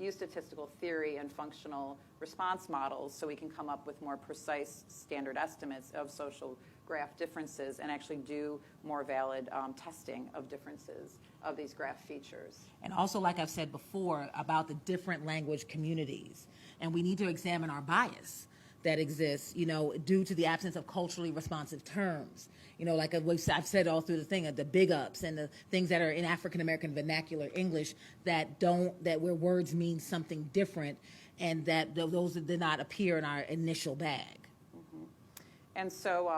statistical theory and functional response models so we can come up with more precise standard estimates of social graph differences and actually do more valid testing of differences of these graph features. And also, like I've said before, about the different language communities. And we need to examine our bias that exists, due to the absence of culturally responsive terms. Like I've said all through the thing, the big ups and the things that are in African American vernacular English that where words mean something different, and that those did not appear in our initial bag. Mm-hmm. And so,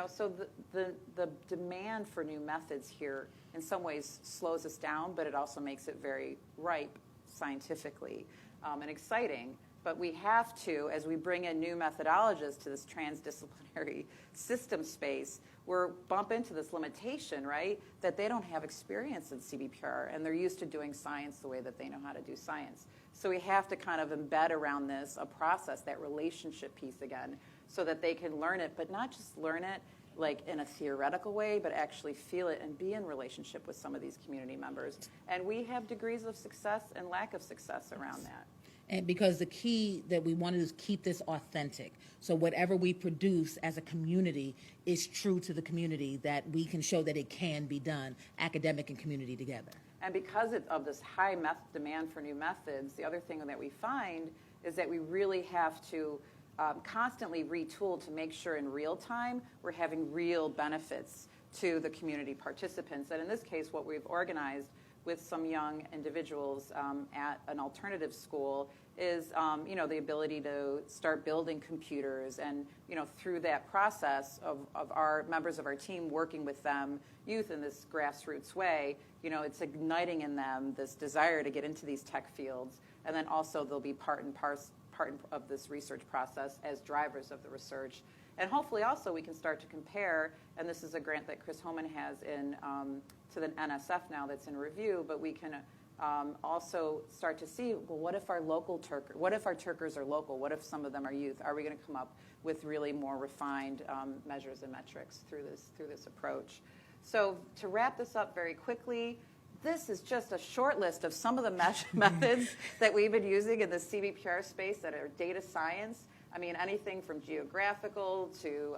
so the demand for new methods here in some ways slows us down, but it also makes it very ripe scientifically and exciting. But we have to, as we bring in new methodologies to this transdisciplinary system space, we're bump into this limitation, right, that they don't have experience in CBPR, and they're used to doing science the way that they know how to do science. So we have to kind of embed around this a process, that relationship piece again, so that they can learn it, but not just learn it like in a theoretical way, but actually feel it and be in relationship with some of these community members. And we have degrees of success and lack of success around that. And because the key that we want to do is keep this authentic. So whatever we produce as a community is true to the community, that we can show that it can be done, academic and community together. And because of this high demand for new methods, the other thing that we find is that we really have to constantly retool to make sure in real time we're having real benefits to the community participants. And in this case, what we've organized with some young individuals at an alternative school is, the ability to start building computers, and, through that process of our members of our team working with them, youth in this grassroots way, it's igniting in them this desire to get into these tech fields, and then also they'll be part and part of this research process as drivers of the research. And hopefully also we can start to compare, and this is a grant that Chris Homan has in to the NSF now that's in review, but we can also start to see, well, what if our Turkers are local? What if some of them are youth? Are we going to come up with really more refined measures and metrics through this approach? So to wrap this up very quickly, this is just a short list of some of the methods that we've been using in the CVPR space that are data science. I mean, anything from geographical to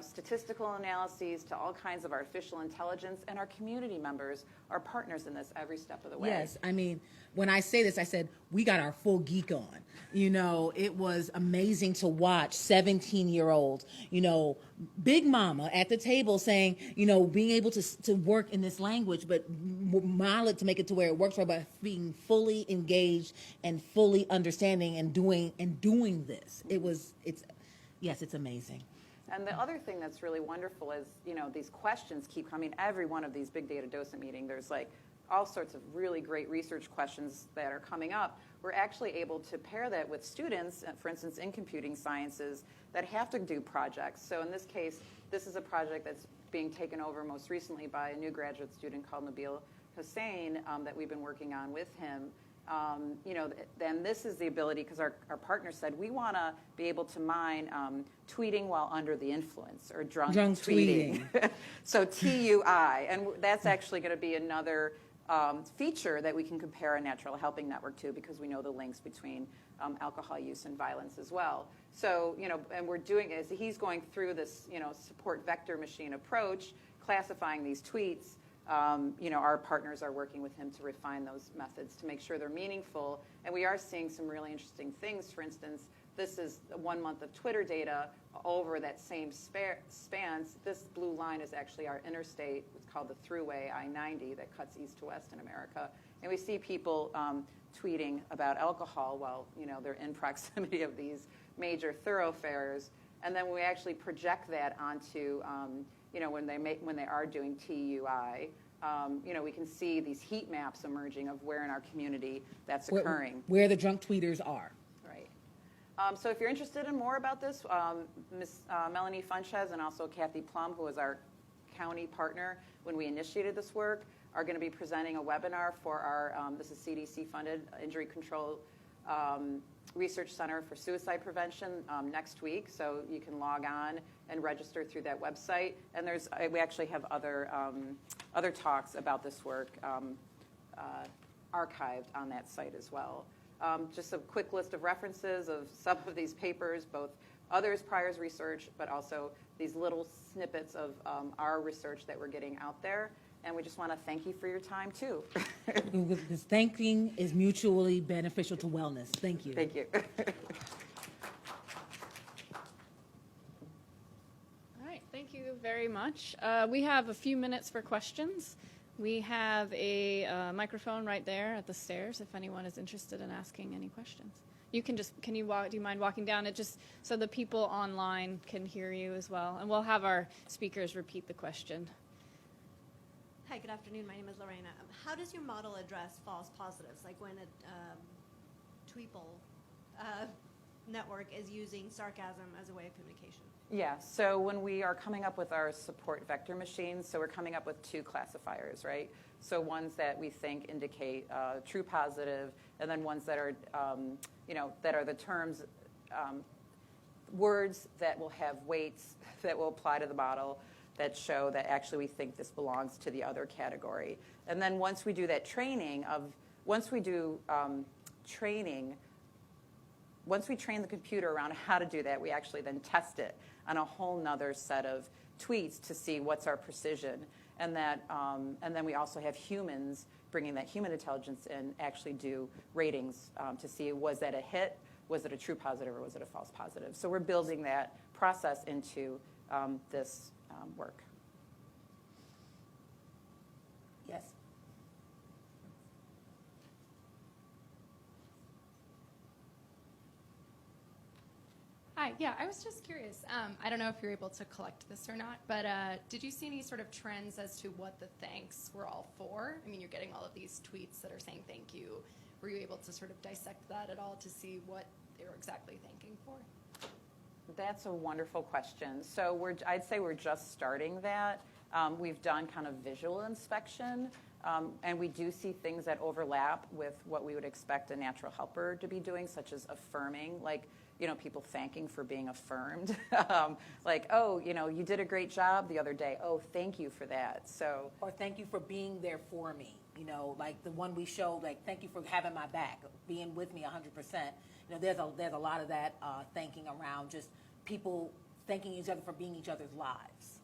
statistical analyses to all kinds of artificial intelligence, and our community members are partners in this every step of the way. Yes, I mean, when I say this, I said we got our full geek on. You know, it was amazing to watch 17-year-olds, big mama at the table saying, being able to work in this language, but model it to make it to where it works for her, but being fully engaged and fully understanding and doing this. It's amazing. And the other thing that's really wonderful is, these questions keep coming. Every one of these big data docent meetings, there's like all sorts of really great research questions that are coming up. We're actually able to pair that with students, for instance, in computing sciences, that have to do projects. So in this case, this is a project that's being taken over most recently by a new graduate student called Nabil Hussain that we've been working on with him. Then this is the ability, because our partner said we want to be able to mine tweeting while under the influence, or drunk tweeting. So TUI, and that's actually going to be another feature that we can compare a natural helping network to, because we know the links between alcohol use and violence as well. So, and we're doing, as he's going through this, support vector machine approach, classifying these tweets. Our partners are working with him to refine those methods to make sure they're meaningful. And we are seeing some really interesting things. For instance, this is 1 month of Twitter data over that same spans. This blue line is actually our interstate. It's called the Thruway I-90 that cuts east to west in America. And we see people tweeting about alcohol while they're in proximity of these major thoroughfares. And then we actually project that onto when they are doing TUI, we can see these heat maps emerging of where in our community that's occurring. Where the drunk tweeters are. Right. So if you're interested in more about this, Ms. Melanie Funches and also Kathy Plum, who was our county partner when we initiated this work, are going to be presenting a webinar for our, this is CDC-funded Injury Control Research Center for Suicide Prevention next week. So you can log on and register through that website. And we actually have other talks about this work archived on that site as well. Just a quick list of references of some of these papers, both others' prior research, but also these little snippets of our research that we're getting out there. And we just want to thank you for your time, too. Because thanking is mutually beneficial to wellness. Thank you. Thank you. All right, thank you very much. We have a few minutes for questions. We have a microphone right there at the stairs if anyone is interested in asking any questions. You can do you mind walking down it just so the people online can hear you as well? And we'll have our speakers repeat the question. Hi, good afternoon. My name is Lorena. How does your model address false positives, like when a Tweeple network is using sarcasm as a way of communication? Yeah, so when we are coming up with our support vector machines, so we're coming up with 2 classifiers, right? So ones that we think indicate true positive, and then ones that are, that are the terms, words that will have weights that will apply to the model, that show that actually we think this belongs to the other category. And then once we do that once we train the computer around how to do that, we actually then test it on a whole nother set of tweets to see what's our precision. And then we also have humans bringing that human intelligence in, actually do ratings to see, was that a hit, was it a true positive, or was it a false positive? So we're building that process into this work. Yes. Hi, yeah, I was just curious. I don't know if you're able to collect this or not, but did you see any sort of trends as to what the thanks were all for? I mean, you're getting all of these tweets that are saying thank you. Were you able to sort of dissect that at all to see what they were exactly thanking for? That's a wonderful question. So I'd say we're just starting that. We've done kind of visual inspection, and we do see things that overlap with what we would expect a natural helper to be doing, such as affirming, like, people thanking for being affirmed. Like, oh, you did a great job the other day. Oh, thank you for that. So, Or thank you for being there for me. Like the one we showed, like, thank you for having my back, being with me 100%. There's a lot of that thanking around, just people thanking each other for being each other's lives.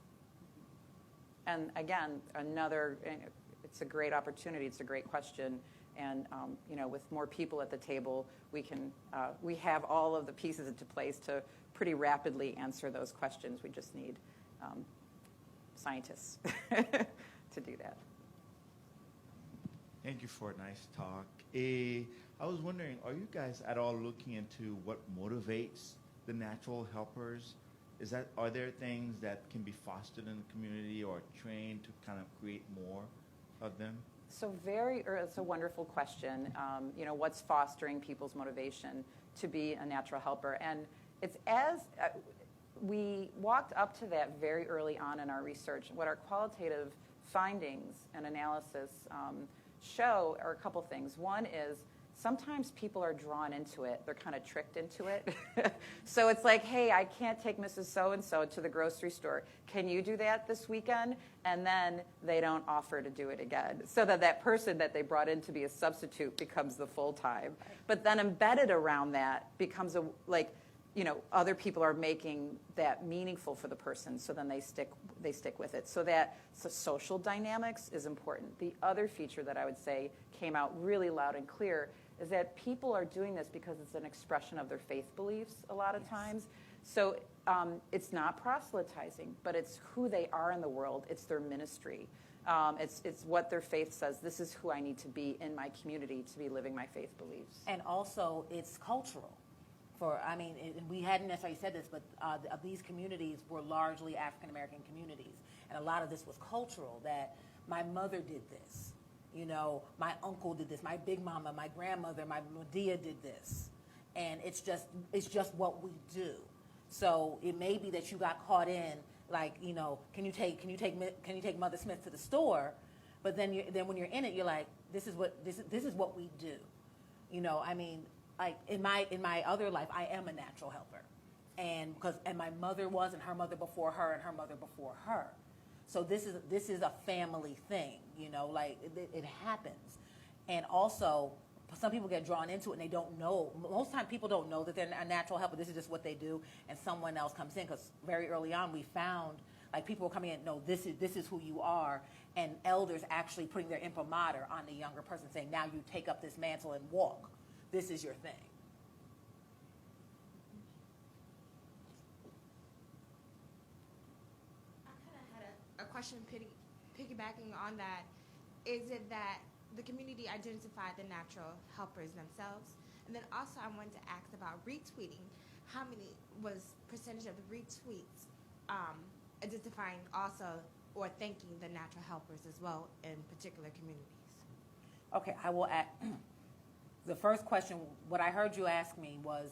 and again, it's a great opportunity. It's a great question. And, with more people at the table, we have all of the pieces into place to pretty rapidly answer those questions. We just need scientists to do that. Thank you for a nice talk. I was wondering, are you guys at all looking into what motivates the natural helpers? Are there things that can be fostered in the community or trained to kind of create more of them? So it's a wonderful question. What's fostering people's motivation to be a natural helper? And it's we walked up to that very early on in our research. What our qualitative findings and analysis show are a couple things. One is sometimes people are drawn into it. They're kind of tricked into it. So it's like, hey, I can't take Mrs. So-and-so to the grocery store. Can you do that this weekend? And then they don't offer to do it again. So that person that they brought in to be a substitute becomes the full-time. But then embedded around that becomes other people are making that meaningful for the person, so then they stick with it. So social dynamics is important. The other feature that I would say came out really loud and clear is that people are doing this because it's an expression of their faith beliefs a lot of times. So it's not proselytizing, but it's who they are in the world. It's their ministry. It's what their faith says. This is who I need to be in my community to be living my faith beliefs. And also, it's cultural. And we hadn't necessarily said this, but of these communities were largely African-American communities. And a lot of this was cultural, that my mother did this. My uncle did this. My big mama, my grandmother, my Medea did this. And it's just what we do. So it may be that you got caught in, like, can you take Mother Smith to the store? But then when you're in it, you're like, this is what we do. Like in my other life, I am a natural helper, and my mother was, and her mother before her, and her mother before her. So this is a family thing, like it happens. And also, some people get drawn into it and they don't know. Most time people don't know that they're a natural helper. This is just what they do, and someone else comes in, because very early on we found like people were coming in, no, this is who you are, and elders actually putting their imprimatur on the younger person, saying, now you take up this mantle and walk. This is your thing. I kind of had a question piggybacking on that. Is it that the community identified the natural helpers themselves? And then also I wanted to ask about retweeting. How many was percentage of the retweets identifying also or thanking the natural helpers as well in particular communities? Okay, I will add. The first question, what I heard you ask me was,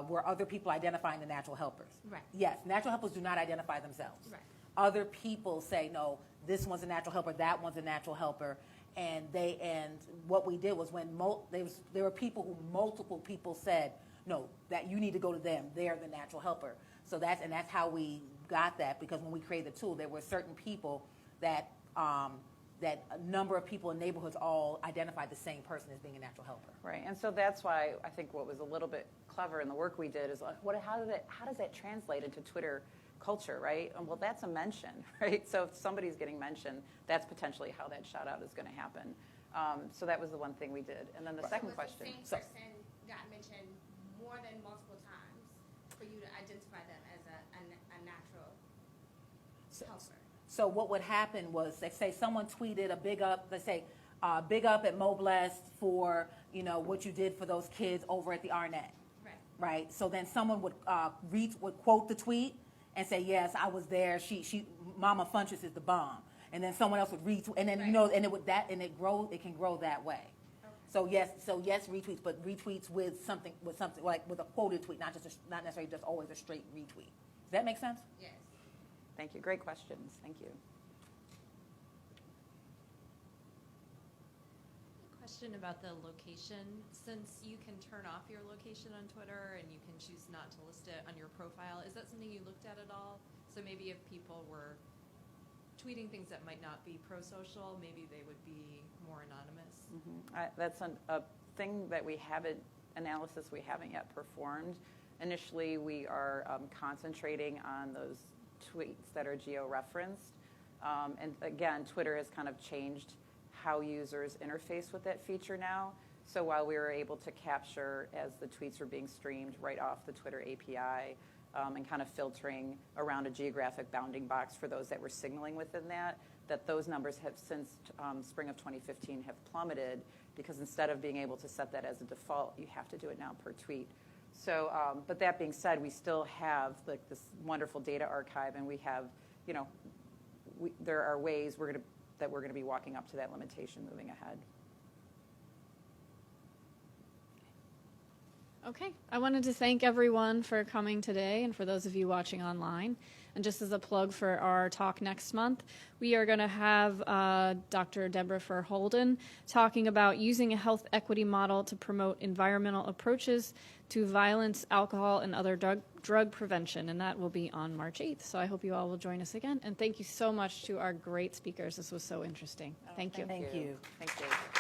were other people identifying the natural helpers? Right. Yes, natural helpers do not identify themselves. Right. Other people say, no, this one's a natural helper, that one's a natural helper, and what we did was when there were people who multiple people said, no, that you need to go to them, they're the natural helper. So that's how we got that, because when we created the tool, there were certain people that that a number of people in neighborhoods all identified the same person as being a natural helper. Right, and so that's why I think what was a little bit clever in the work we did is how does that translate into Twitter culture, right? Well, that's a mention, right? So if somebody's getting mentioned, that's potentially how that shout out is going to happen. So that was the one thing we did. And then the second question. The same person got mentioned more than multiple times for you to identify them as a natural helper. So what would happen was, let's say someone tweeted a big up, let's say, big up at Moblest for, what you did for those kids over at the Arnett. Right. So then someone would quote the tweet and say, yes, I was there. She Mama Funchess is the bomb. And then someone else would retweet, and then, and it can grow that way. Okay. So yes, retweets, but retweets with something like with a quoted tweet, not necessarily just always a straight retweet. Does that make sense? Yes. Thank you. Great questions. Thank you. Question about the location. Since you can turn off your location on Twitter and you can choose not to list it on your profile, is that something you looked at all? So maybe if people were tweeting things that might not be pro-social, maybe they would be more anonymous. That's a thing that analysis we haven't yet performed. Initially, we are concentrating on those tweets that are geo-referenced. And again, Twitter has kind of changed how users interface with that feature now. So while we were able to capture as the tweets were being streamed right off the Twitter API and kind of filtering around a geographic bounding box for those that were signaling within that those numbers have since spring of 2015 have plummeted because instead of being able to set that as a default, you have to do it now per tweet. So, but that being said, we still have like this wonderful data archive, and we have, there are ways that we're going to be walking up to that limitation moving ahead. Okay, I wanted to thank everyone for coming today and for those of you watching online. And just as a plug for our talk next month, we are going to have Dr. Deborah Verholden talking about using a health equity model to promote environmental approaches to violence, alcohol, and other drug prevention. And that will be on March 8th. So I hope you all will join us again. And thank you so much to our great speakers. This was so interesting. Thank you. Thank you. Thank you.